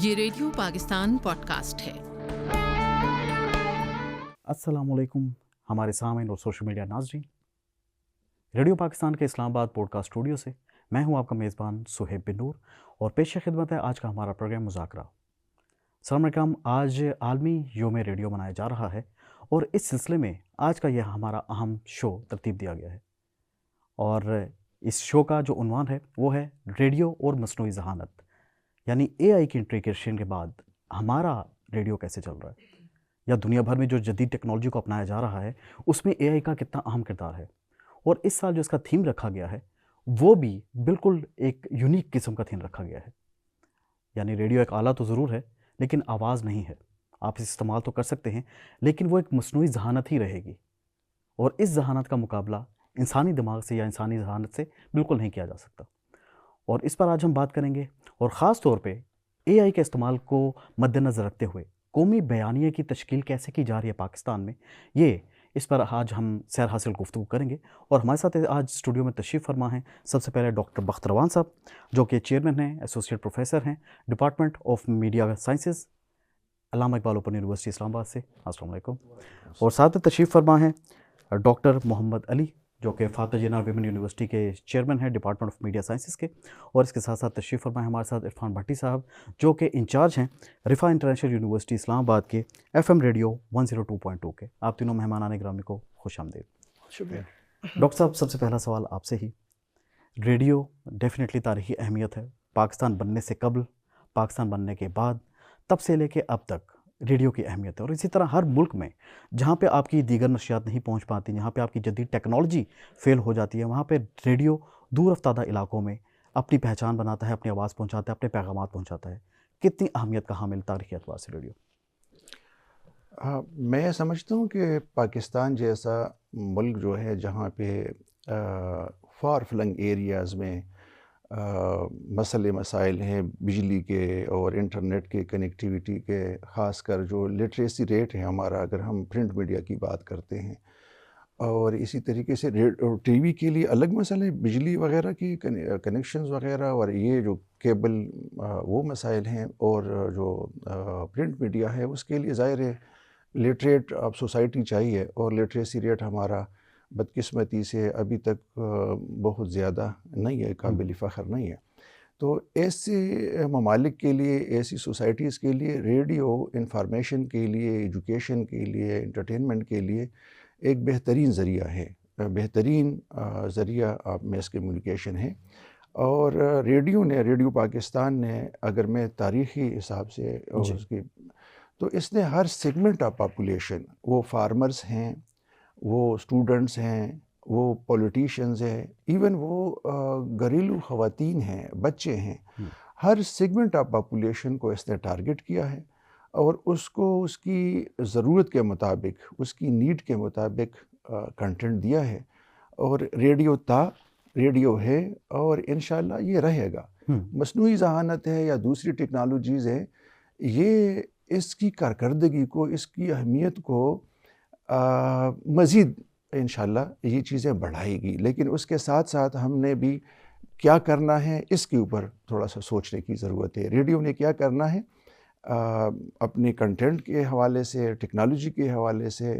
ये radio Pakistan podcast है। अस्सलामुअलैकुम हमारे सामीन और सोशल मीडिया नाज़रीन, रेडियो पाकिस्तान के इस्लामाबाद पॉडकास्ट स्टूडियो से मैं हूं आपका मेज़बान सुहेब बिन नूर और पेश खिदमत है आज का हमारा प्रोग्राम मुज़ाकरा। अस्सलाम वालेकुम। आज आलमी योम रेडियो मनाया जा रहा है और इस सिलसिले में आज का यह हमारा अहम शो तरतीब दिया गया है और इस शो का जो उन्वान है वो है रेडियो और मसनूई ज़हानत, यानी AI की इंटीग्रेशन के बाद हमारा रेडियो कैसे चल रहा है या दुनिया भर में जो जदीद टेक्नोलॉजी को अपनाया जा रहा है उसमें AI का कितना अहम किरदार है। और इस साल जो इसका थीम रखा गया है वो भी बिल्कुल एक यूनिक किस्म का थीम रखा गया है। यानी रेडियो एक आला तो ज़रूर है लेकिन आवाज़ नहीं है। आप इसे इस्तेमाल तो कर सकते हैं लेकिन वो एक मसनूई ज़हानत ही रहेगी और इस ज़हानत का मुकाबला इंसानी दिमाग से या इंसानी ज़हानत से बिल्कुल नहीं किया जा सकता। और इस पर आज हम बात करेंगे और ख़ास तौर पे AI के इस्तेमाल को मद्देनज़र रखते हुए कौमी बयानिए की तश्कील कैसे की जा रही है पाकिस्तान में, ये इस पर आज हम सैर हासिल गुफ्तगू करेंगे। और हमारे साथ आज स्टूडियो में तशरीफ़ फरमा हैं सबसे पहले डॉक्टर बख्तर रवान साहब, जो कि चेयरमैन हैं, एसोसिएट प्रोफेसर हैं, department of media sciences, Allama Iqbal open university Islamabad से। अस्सलाम वालेकुम। और साथ में तशरीफ़ फरमा हैं डॉक्टर मोहम्मद अली, जो कि फातिह जिन्ना विमेन यूनिवर्सिटी के चेयरमैन हैं डिपार्टमेंट ऑफ मीडिया साइंसेज के। और इसके साथ साथ तशरीफ़ फरमा है हमारे साथ इरफान भट्टी साहब, जो कि इंचार्ज हैं रिफ़ा इंटरनेशनल यूनिवर्सिटी इस्लामाबाद के FM रेडियो 102.2 के। आप तीनों मेहमान आने ग्रामी को खुश आमदीद। शुक्रिया डॉक्टर साहब, सबसे पहला सवाल आपसे ही। रेडियो डेफिनेटली तारीख़ी अहमियत है, पाकिस्तान बनने से कबल, पाकिस्तान बनने के बाद, तब से लेके अब तक रेडियो की अहमियत है। और इसी तरह हर मुल्क में जहाँ पे आपकी दीगर नशियात नहीं पहुँच पाती, जहाँ पे आपकी जदीद टेक्नोलॉजी फ़ेल हो जाती है, वहाँ पे रेडियो दूर अफ्तादा इलाकों में अपनी पहचान बनाता है, अपनी आवाज़ पहुँचाता है, अपने पैगामात पहुँचाता है। कितनी अहमियत का हामिल तारीख़ी एतबार से रेडियो? हाँ, मैं समझता हूँ कि पाकिस्तान जैसा मुल्क जो है जहाँ पे फार फ्लंग एरियाज़ में मसले मसाइल हैं बिजली के और इंटरनेट के कनेक्टिविटी के, ख़ासकर जो लिटरेसी रेट है हमारा, अगर हम प्रिंट मीडिया की बात करते हैं, और इसी तरीके से टीवी के लिए अलग मसले, बिजली वगैरह की कनेक्शंस वगैरह, और ये जो केबल वो मसाइल हैं, और जो प्रिंट मीडिया है उसके लिए ज़ाहिर है लिटरेट अब सोसाइटी चाहिए, और लिटरेसी रेट हमारा बदकिस्मती से अभी तक बहुत ज़्यादा नहीं है, काबिल फ़ख्र नहीं है। तो ऐसे ममालिक के लिए, ऐसी सोसाइटीज़ के लिए रेडियो इंफॉर्मेशन के लिए, एजुकेशन के लिए, एंटरटेनमेंट के लिए एक बेहतरीन ज़रिया है, बेहतरीन ज़रिया आप मैस कम्युनिकेशन है। और रेडियो पाकिस्तान ने, अगर मैं तारीख़ी हिसाब से उसकी, तो इसने हर सेगमेंट ऑफ पॉपुलेशन, वो फार्मर्स हैं, वो स्टूडेंट्स हैं, वो पॉलिटिशियंस हैं, इवन वो घरेलू ख़वातीन हैं, बच्चे हैं, हर सेगमेंट ऑफ पॉपुलेशन को इसने टारगेट किया है और उसको उसकी ज़रूरत के मुताबिक, उसकी नीड के मुताबिक कंटेंट दिया है। और रेडियो है और इंशाल्लाह ये रहेगा। मसनूई ज़हानत है या दूसरी टेक्नोलॉजीज़ है, ये इसकी कारकर्दगी को, इसकी अहमियत को मज़ीद इंशाल्लाह ये चीज़ें बढ़ाएगी। लेकिन उसके साथ साथ हमने भी क्या करना है इसके ऊपर थोड़ा सा सोचने की ज़रूरत है। रेडियो ने क्या करना है अपने कंटेंट के हवाले से, टेक्नोलॉजी के हवाले से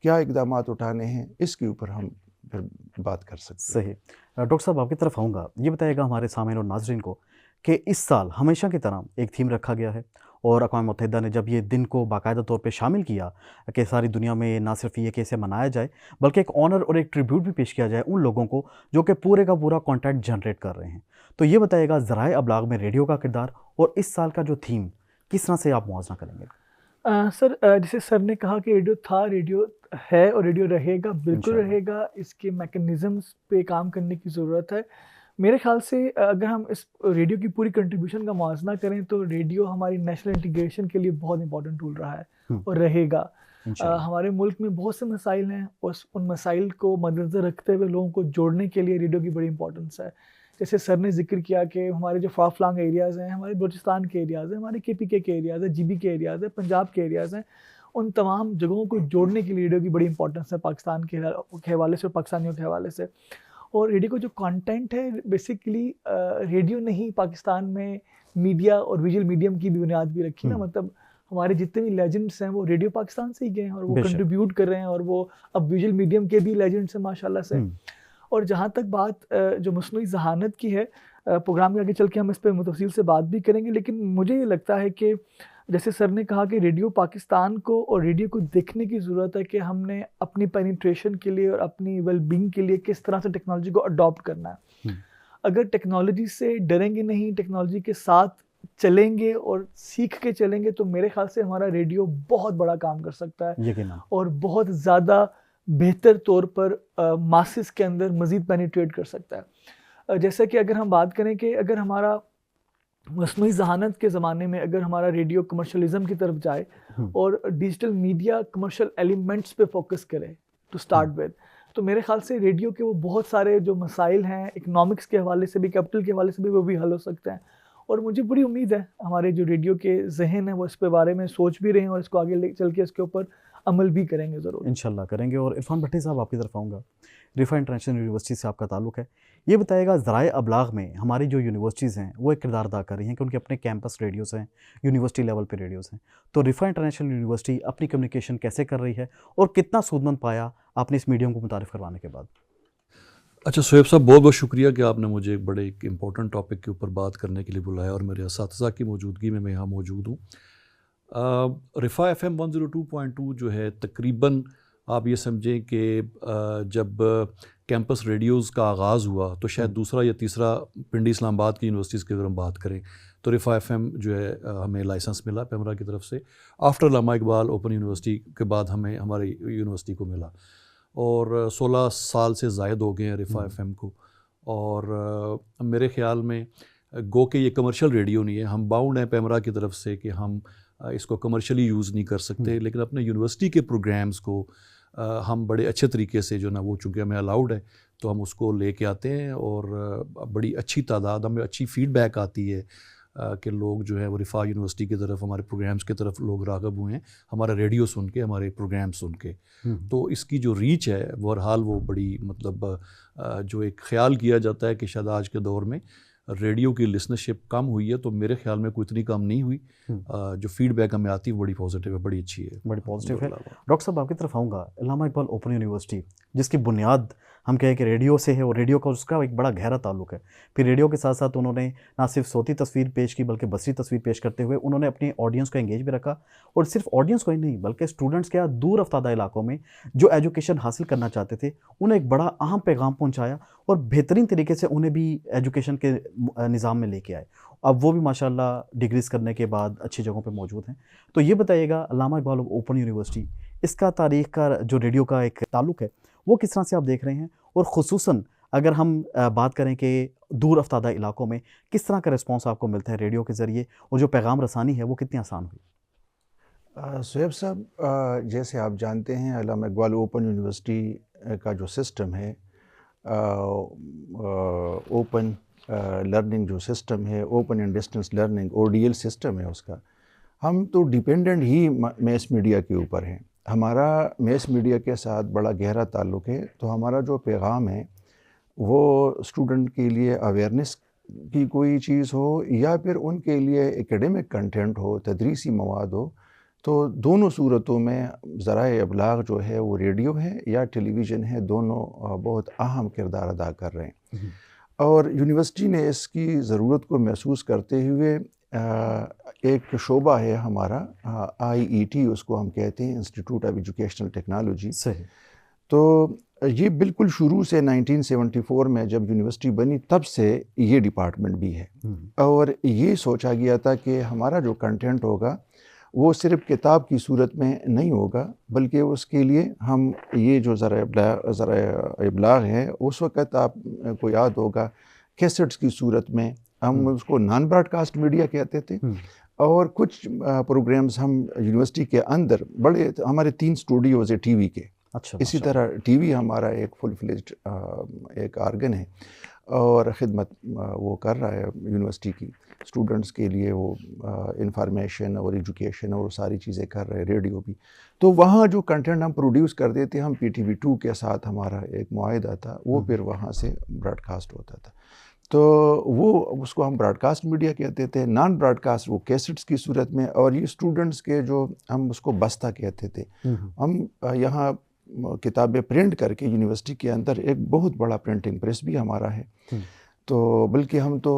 क्या इक़दामात उठाने हैं, इसके ऊपर हम फिर बात कर सकते हैं। सही। डॉक्टर साहब, आपकी तरफ आऊँगा। ये बताइएगा हमारे सामीन और नाज़रीन को कि इस साल हमेशा की तरह एक थीम रखा गया है और अक़वाम मुत्तहिदा ने जब ये दिन को बाकायदा तौर पे शामिल किया कि सारी दुनिया में ना सिर्फ ये कि इसे मनाया जाए बल्कि एक ऑनर और एक ट्रिब्यूट भी पेश किया जाए उन लोगों को जो कि पूरे का पूरा कंटेंट जनरेट कर रहे हैं। तो ये बताइएगा ज़राए अबलाग में रेडियो का किरदार और इस साल का जो थीम किस तरह से आप मुआवजा करेंगे? सर, जैसे सर ने कहा कि रेडियो था, रेडियो है और रेडियो रहेगा, बिल्कुल रहेगा। इसके मैकेनिज़म्स पे काम करने की ज़रूरत है। मेरे ख़्याल से अगर हम इस रेडियो की पूरी कंट्रीब्यूशन का मुआवजा करें तो रेडियो हमारी नेशनल इंटीग्रेशन के लिए बहुत इंपॉर्टेंट टूल रहा है और रहेगा। हमारे मुल्क में बहुत से मसाइल हैं, उन मसाइल को मद्देनज़र रखते हुए लोगों को जोड़ने के लिए रेडियो की बड़ी इंपॉर्टेंस है। जैसे सर ने जिक्र किया कि हमारे जो फार फ्लंग एरियाज़ हैं, हमारे बलूचिस्तान के एरियाज़ हैं, हमारे KPK के एरियाज़ हैं, GB के एरियाज़ हैं, पंजाब के एरियाज़ हैं, उन तमाम जगहों को जोड़ने के लिए रेडियो की बड़ी इंपॉर्टेंस है पाकिस्तान के हवाले से और पाकिस्तानियों के हवाले से। और रेडियो का जो कंटेंट है बेसिकली रेडियो नहीं, पाकिस्तान में मीडिया और विजुअल मीडियम की भी बुनियाद भी रखी ना, मतलब हमारे जितने भी लेजेंड्स हैं वो रेडियो पाकिस्तान से ही गए हैं और वो कंट्रीब्यूट कर रहे हैं, और वो अब विजुअल मीडियम के भी लेजेंड्स हैं माशाल्लाह से। और जहाँ तक बात जो मसनूई ज़हानत की है, प्रोग्राम के आगे चल के हम इस पर मुतफ़सील से बात भी करेंगे, लेकिन मुझे ये लगता है कि जैसे सर ने कहा कि रेडियो पाकिस्तान को और रेडियो को देखने की ज़रूरत है कि हमने अपनी पेनिट्रेशन के लिए और अपनी वेलबींग के लिए किस तरह से टेक्नोलॉजी को अडॉप्ट करना है। अगर टेक्नोलॉजी से डरेंगे नहीं, टेक्नोलॉजी के साथ चलेंगे और सीख के चलेंगे, तो मेरे ख्याल से हमारा रेडियो बहुत बड़ा काम कर सकता है और बहुत ज़्यादा बेहतर तौर पर मासेस के अंदर मज़ीद पेनिट्रेट कर सकता है। जैसे कि अगर हम बात करें कि अगर हमारा मसनूई ज़हानत के ज़माने में अगर हमारा रेडियो कमर्शलिज़म की तरफ जाए और डिजिटल मीडिया कमर्शियल एलिमेंट्स पे फोकस करे टू स्टार्ट विद, तो मेरे ख्याल से रेडियो के वो बहुत सारे जो मसाइल हैं इकनॉमिक्स के हवाले से भी, कैपिटल के हवाले से भी, वो भी हल हो सकते हैं। और मुझे बड़ी उम्मीद है हमारे जो रेडियो के जहन है वो इस पे बारे में सोच भी रहे हैं और इसको आगे ले चल के इसके ऊपर अमल भी करेंगे, ज़रूर इंशाल्लाह करेंगे। और इरफान भट्टी साहब, आपकी तरफ आऊँगा। रिफा इंटरनेशनल यूनिवर्सिटी से आपका ताल्लुक़ है, ये बताएगा ज़राए अबलाग में हमारी जो यूनिवर्सिटीज़ हैं वो एक किरदार अदा कर रही हैं कि उनके अपने कैंपस रेडियोज़ हैं, यूनिवर्सिटी लेवल पे रेडियोज़ हैं। तो रिफा इंटरनेशनल यूनिवर्सिटी अपनी कम्युनिकेशन कैसे कर रही है और कितना सूदमंद पाया आपने इस मीडियम को मुतारिफ़ करवाने के बाद? अच्छा शुएब साहब, बहुत बहुत शुक्रिया कि आपने मुझे एक बड़े एक इम्पॉर्टेंट टॉपिक के ऊपर बात करने के लिए बुलाया और मेरे असातिज़ा की मौजूदगी में मैं यहाँ मौजूद हूँ। रिफा FM 102.2 जो है, तकरीबन आप ये समझें कि जब कैंपस रेडियोज़ का आगाज़ हुआ तो शायद दूसरा या तीसरा पिंडी इस्लामाबाद की यूनिवर्सिटीज़ की अगर हम बात करें तो रिफा FM जो है हमें लाइसेंस मिला पेमरा की तरफ से। आफ्टर अल्लामा इकबाल ओपन यूनिवर्सिटी के बाद हमें हमारी यूनिवर्सिटी को मिला और 16 साल से ज़ायद हो गए हैं रिफा FM को। और मेरे ख़्याल में गो के ये कमर्शियल रेडियो नहीं है, हम बाउंड हैं पेमरा की तरफ से कि हम इसको कमर्शियली यूज़ नहीं कर सकते, लेकिन अपने यूनिवर्सिटी के प्रोग्राम्स को हम बड़े अच्छे तरीके से जो ना, वो चूँकि हमें अलाउड है तो हम उसको लेके आते हैं और बड़ी अच्छी तादाद, हमें अच्छी फ़ीडबैक आती है कि लोग जो है वो रिफा यूनिवर्सिटी की तरफ, हमारे प्रोग्राम्स की तरफ लोग राग़िब हुए हैं हमारा रेडियो सुन के, हमारे प्रोग्राम सुन के। तो इसकी जो रीच है बहरहाल वो बड़ी, मतलब जो एक ख़्याल किया जाता है कि शायद आज के दौर में रेडियो की लिसनरशिप कम हुई है, तो मेरे ख्याल में कोई इतनी कम नहीं हुई। जो फीडबैक हमें आती है बड़ी पॉजिटिव है, बड़ी अच्छी है, बड़ी पॉजिटिव है। डॉक्टर साहब, आपकी तरफ आऊँगा। अल्लामा इकबाल ओपन यूनिवर्सिटी जिसकी बुनियाद हम कहें कि रेडियो से है और रेडियो का उसका एक बड़ा गहरा ताल्लुक है। फिर रेडियो के साथ साथ उन्होंने ना सिर्फ सोती तस्वीर पेश की बल्कि बसरी तस्वीर पेश करते हुए उन्होंने अपनी ऑडियंस को एंगेज भी रखा। और सिर्फ ऑडियंस को ही नहीं बल्कि स्टूडेंट्स के दूर अफ्तादा इलाकों में जो एजुकेशन हासिल करना चाहते थे उन्हें एक बड़ा अहम पैगाम पहुँचाया और बेहतरीन तरीके से उन्हें भी एजुकेशन के निज़ाम में लेके आए। अब वो भी माशाल्लाह डिग्रीज़ करने के बाद अच्छी जगहों पे मौजूद हैं। तो ये बताइएगा, अल्लामा इकबाल ओपन यूनिवर्सिटी, इसका तारीख़ का जो रेडियो का एक ताल्लुक़ है वो किस तरह से आप देख रहे हैं, और ख़ुसूसन अगर हम बात करें कि दूर अफ्तादा इलाकों में किस तरह का रिस्पॉन्स आपको मिलता है रेडियो के ज़रिए, और जो पैगाम रसानी है वो कितनी आसान हुई? शुएब साहब, जैसे आप जानते हैं अल्लामा इकबाल ओपन यूनिवर्सिटी का जो सिस्टम है, ओपन लर्निंग जो सिस्टम है, open and distance learning ODL system है उसका, हम तो डिपेंडेंट ही मैस मीडिया के ऊपर हैं। हमारा मैस मीडिया के साथ बड़ा गहरा ताल्लुक़ है। तो हमारा जो पैगाम है वो स्टूडेंट के लिए अवेयरनेस की कोई चीज़ हो या फिर उनके लिए एकेडमिक कंटेंट हो, तदरीसी मवाद हो, तो दोनों सूरतों में ज़राए अबलाग जो है वो रेडियो है या टेलीविज़न है, दोनों बहुत अहम किरदार अदा कर रहे हैं। और यूनिवर्सिटी ने इसकी ज़रूरत को महसूस करते हुए एक शोबा है हमारा IET उसको हम कहते हैं, इंस्टीट्यूट ऑफ एजुकेशनल टेक्नोलॉजी। सही। तो ये बिल्कुल शुरू से 1974 में जब यूनिवर्सिटी बनी तब से ये डिपार्टमेंट भी है। और ये सोचा गया था कि हमारा जो कंटेंट होगा वो सिर्फ किताब की सूरत में नहीं होगा, बल्कि उसके लिए हम ये जो ज़राए इबलाग है, उस वक़्त आपको याद होगा कैसेट्स की सूरत में, हम उसको नॉन ब्रॉडकास्ट मीडिया कहते थे। और कुछ प्रोग्राम्स हम यूनिवर्सिटी के अंदर, बड़े हमारे 3 स्टूडियोज़ है टीवी के। अच्छा, इसी तरह टीवी हमारा एक फुल फ्लेज्ड एक आर्गन है। और ख़िदमत वो कर रहा है यूनिवर्सिटी की स्टूडेंट्स के लिए, वो इंफॉर्मेशन और एजुकेशन और सारी चीज़ें कर रहे हैं, रेडियो भी। तो वहाँ जो कंटेंट हम प्रोड्यूस कर देते, हम PTV2 के साथ हमारा एक मुआहिदा था, वो फिर वहाँ से ब्रॉडकास्ट होता था। तो वो उसको हम ब्रॉडकास्ट मीडिया कहते थे। नॉन ब्रॉडकास्ट वो कैसेट्स की सूरत में, और ये स्टूडेंट्स के जो हम उसको बस्ता कहते थे। हम यहाँ किताबें प्रिंट करके यूनिवर्सिटी के अंदर एक बहुत बड़ा प्रिंटिंग प्रेस भी हमारा है। तो बल्कि हम तो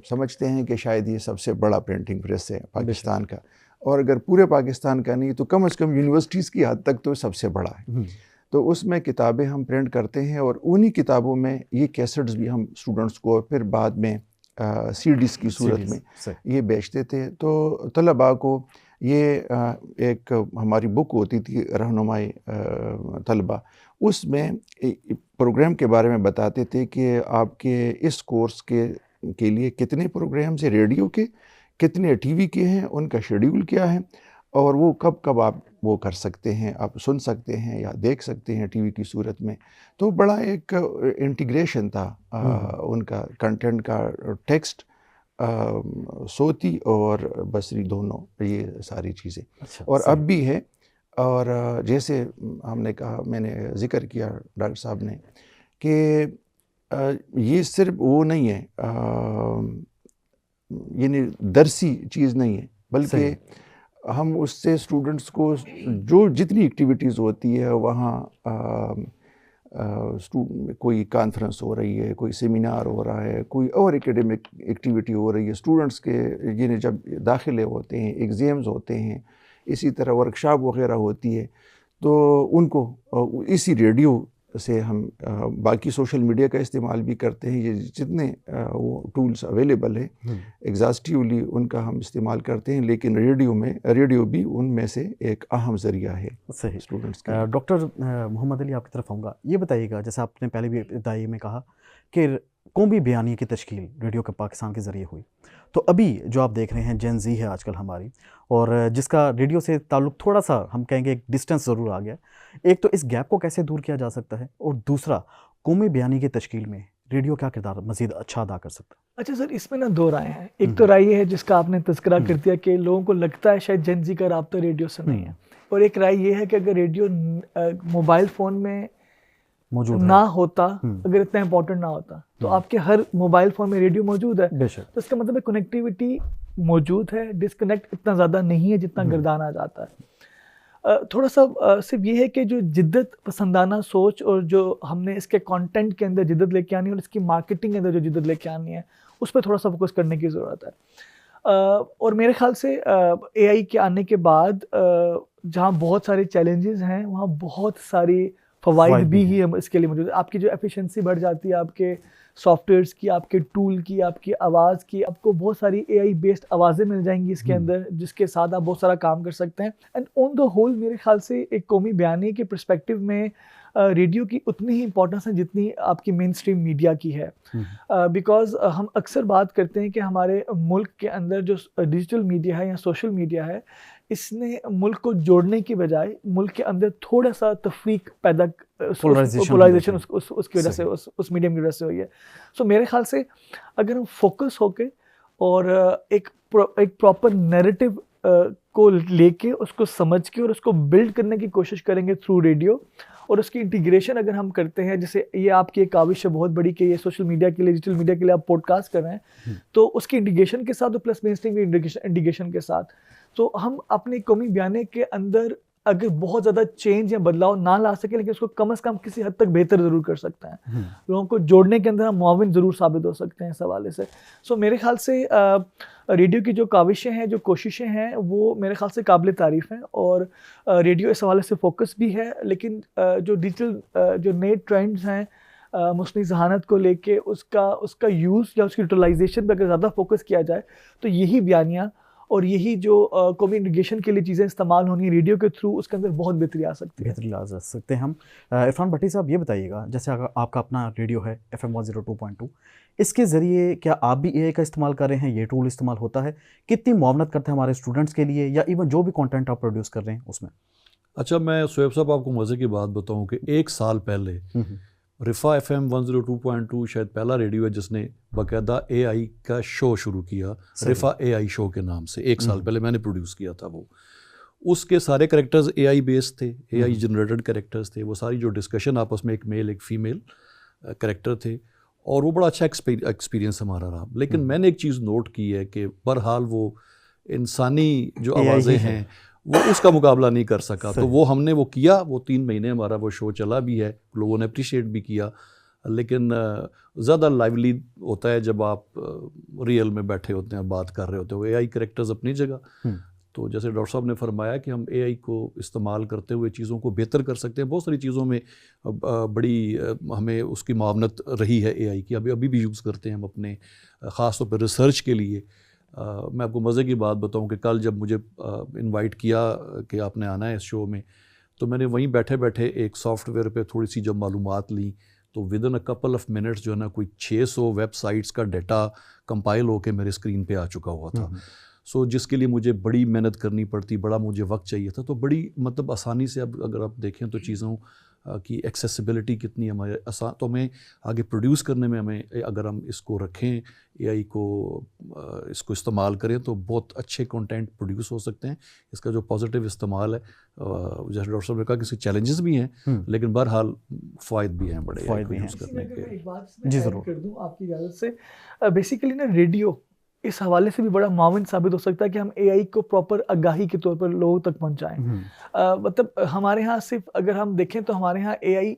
समझते हैं कि शायद ये सबसे बड़ा प्रिंटिंग प्रेस है पाकिस्तान का, और अगर पूरे पाकिस्तान का नहीं तो कम से कम यूनिवर्सिटीज़ की हद तक तो सबसे बड़ा है। तो उसमें किताबें हम प्रिंट करते हैं, और उन्हीं किताबों में ये कैसेट्स भी हम स्टूडेंट्स को फिर बाद में CDs की सूरत में ये बेचते थे। तो तलबा को ये एक हमारी बुक होती थी रहनुमाई तलबा, उसमें प्रोग्राम के बारे में बताते थे कि आपके इस कोर्स के लिए कितने प्रोग्राम्स हैं रेडियो के, कितने TV के हैं, उनका शेड्यूल क्या है, और वो कब कब आप वो कर सकते हैं, आप सुन सकते हैं या देख सकते हैं TV की सूरत में। तो बड़ा एक इंटीग्रेशन था उनका कंटेंट का, टेक्स्ट, सोती और बसरी दोनों, ये सारी चीज़ें। और अब भी है। और जैसे हमने कहा, मैंने ज़िक्र किया डॉक्टर साहब ने, कि ये सिर्फ वो नहीं है, यानी दरसी चीज़ नहीं है, बल्कि हम उससे स्टूडेंट्स को जो जितनी एक्टिविटीज़ होती है वहाँ, कोई कॉन्फ्रेंस हो रही है, कोई सेमिनार हो रहा है, कोई और एकेडमिक एक्टिविटी हो रही है, स्टूडेंट्स के यानी जब दाखिले होते हैं, एग्ज़ाम्स होते हैं, इसी तरह वर्कशॉप वगैरह होती है, तो उनको इसी रेडियो से हम बाकी सोशल मीडिया का इस्तेमाल भी करते हैं। ये जितने वो टूल्स अवेलेबल है एग्जॉस्टिवली उनका हम इस्तेमाल करते हैं, लेकिन रेडियो भी उनमें से एक अहम ज़रिया है सही स्टूडेंट्स का। डॉक्टर मोहम्मद अली, आपकी तरफ आऊँगा। ये बताइएगा, जैसे आपने पहले भी इब्तिदाई में कहा कि कौमी बयानिया की तश्कील रेडियो के पाकिस्तान के ज़रिए हुई, तो अभी जो आप देख रहे हैं जेन ज़ी है आजकल हमारी, और जिसका रेडियो से ताल्लुक़ थोड़ा सा हम कहेंगे एक डिस्टेंस ज़रूर आ गया। एक तो इस गैप को कैसे दूर किया जा सकता है, और दूसरा कौमी बयानी की तश्कील में रेडियो क्या किरदार मज़ीद अच्छा अदा कर सकता है? अच्छा सर, इसमें ना दो राय हैं। एक तो राय ये है जिसका आपने तज़किरा कर दिया कि लोगों को लगता है शायद जेन ज़ी का राब्ता रेडियो से नहीं है, और एक राय ये है कि अगर रेडियो मोबाइल फ़ोन में मौजूद ना होता, अगर इतना इम्पोर्टेंट ना होता, तो आपके हर मोबाइल फ़ोन में रेडियो मौजूद है, तो इसका मतलब है कनेक्टिविटी मौजूद है, डिस्कनेक्ट इतना ज़्यादा नहीं है जितना गर्दान आ जाता है। थोड़ा सा सिर्फ ये है कि जो जिद्दत पसंदाना सोच और जो हमने इसके कंटेंट के अंदर जिद्दत लेके आनी है और इसकी मार्केटिंग के अंदर जो जिद्दत लेके आनी है, उस पर थोड़ा सा फोकस करने की ज़रूरत है। और मेरे ख्याल से AI के आने के बाद जहाँ बहुत सारे चैलेंजेस हैं, वहाँ बहुत सारी फ़वाइद भी ही इसके लिए मौजूद है। आपकी जो एफिशिएंसी बढ़ जाती है, आपके सॉफ्टवेयर्स की, आपके टूल की, आपकी आवाज़ की, आपको बहुत सारी AI बेस्ड आवाज़ें मिल जाएंगी इसके अंदर, जिसके साथ आप बहुत सारा काम कर सकते हैं। एंड ऑन द होल मेरे ख्याल से एक कौमी बयानी के पर्सपेक्टिव में रेडियो की उतनी ही इंपॉर्टेंस है जितनी आपकी मेन स्ट्रीम मीडिया की है। बिकॉज हम अक्सर बात करते हैं कि हमारे मुल्क के अंदर जो डिजिटल मीडिया है या सोशल मीडिया है, इसने मुल्क को जोड़ने की बजाय मुल्क के अंदर थोड़ा सा तफरीक पैदा, पोलराइजेशन उसकी वजह से, उस मीडियम की वजह से हुई है। सो मेरे ख्याल से अगर हम फोकस होके और एक प्रॉपर नैरेटिव को लेके, उसको समझ के और उसको बिल्ड करने की कोशिश करेंगे थ्रू रेडियो, और उसकी इंटीग्रेशन अगर हम करते हैं, जैसे ये आपकी एक काविश है बहुत बड़ी कि ये सोशल मीडिया के लिए, डिजिटल मीडिया के लिए आप पॉडकास्ट कर रहे हैं, तो उसकी इंटीग्रेशन के साथ और प्लस मेन स्ट्रीम इंटीग्रेशन के साथ, तो हम अपनी कौमी बयाने के अंदर अगर बहुत ज़्यादा चेंज या बदलाव ना ला सके, लेकिन उसको कम से कम किसी हद तक बेहतर ज़रूर कर सकते हैं। लोगों को जोड़ने के अंदर हम मुआविन ज़रूर साबित हो सकते हैं इस हवाले से। सो मेरे ख्याल से रेडियो की जो काविशें हैं, जो कोशिशें हैं, वो मेरे ख्याल से काबिल तारीफ़ हैं, और रेडियो इस हवाले से फोकस भी है। लेकिन जो डिजिटल जो नए ट्रेंड्स हैं मुस्लिम जहानत को लेके, उसका यूज़ या उसकी यूटिलाइजेशन पर अगर ज़्यादा फोकस किया जाए, तो यही बयानियाँ और यही जो कम्युनिकेशन के लिए चीज़ें इस्तेमाल होनी है रेडियो के थ्रू, उसके अंदर बहुत बेहतरी आ सकती है। बेहतरी ला सकते हैं हम। इरफान भट्टी साहब, ये बताइएगा, जैसे अगर आपका अपना रेडियो है FM 102.2, इसके ज़रिए क्या आप भी AI का इस्तेमाल कर रहे हैं? ये टूल इस्तेमाल होता है? कितनी मुआवनत करते हैं हमारे स्टूडेंट्स के लिए, या इवन जो भी कंटेंट आप प्रोड्यूस कर रहे हैं उसमें? अच्छा, मैं शोएब साहब आपको मज़े की बात बताऊं कि 1 साल पहले रिफ़ा FM 102.2 शायद पहला रेडियो है जिसने बाकायदा AI का शो शुरू किया, रिफ़ा AI शो के नाम से। 1 साल पहले मैंने प्रोड्यूस किया था वो। उसके सारे कैरेक्टर्स AI बेस्ड थे, AI जनरेटेड कैरेक्टर्स थे। वो सारी जो डिस्कशन आपस में, एक मेल एक फ़ीमेल कैरेक्टर थे, और वो बड़ा अच्छा एक्सपीरियंस हमारा रहा। लेकिन मैंने एक चीज़ नोट की है कि बहरहाल वो इंसानी जो आवाज़ें हैं वो उसका मुकाबला नहीं कर सका। तो वो हमने वो किया, वो 3 महीने हमारा वो शो चला भी है, लोगों ने अप्रिशिएट भी किया। लेकिन ज़्यादा लाइवली होता है जब आप रियल में बैठे होते हैं, बात कर रहे होते हो। AI कैरेक्टर्स अपनी जगह, तो जैसे डॉक्टर साहब ने फरमाया कि हम AI को इस्तेमाल करते हुए चीज़ों को बेहतर कर सकते हैं। बहुत सारी चीज़ों में बड़ी हमें उसकी मावनत रही है AI की, अभी भी यूज़ करते हैं हम अपने ख़ास तौर पर रिसर्च के लिए। मैं आपको मज़े की बात बताऊं कि कल जब मुझे इनवाइट किया कि आपने आना है इस शो में, तो मैंने वहीं बैठे बैठे एक सॉफ्टवेयर पे थोड़ी सी जब मालूमात ली, तो with in a couple of minutes जो है ना, कोई 600 वेबसाइट्स का डाटा कंपाइल होकर मेरे स्क्रीन पे आ चुका हुआ था। सो जिसके लिए मुझे बड़ी मेहनत करनी पड़ती, बड़ा मुझे वक्त चाहिए था। तो बड़ी मतलब आसानी से, अब अगर आप देखें तो चीज़ों की एक्सेसिबिलिटी कितनी हमारे आसान, तो हमें आगे प्रोड्यूस करने में, हमें अगर हम इसको रखें, AI को इसको इस्तेमाल करें, तो बहुत अच्छे कंटेंट प्रोड्यूस हो सकते हैं। इसका जो पॉजिटिव इस्तेमाल है, जैसे डॉक्टर साहब ने कहा, किसी चैलेंजेस भी हैं, लेकिन बहरहाल फ़ायदे भी हैं बड़े फ़ायदे भी हैं एक बात जी, मैं ज़रूर कर दूं आपकी इजाज़त से। बेसिकली ना रेडियो इस हवाले से भी बड़ा माविन साबित हो सकता है कि हम AI को प्रॉपर आगाही के तौर पर लोगों तक पहुंचाएं। मतलब हमारे यहाँ सिर्फ अगर हम देखें तो हमारे यहाँ AI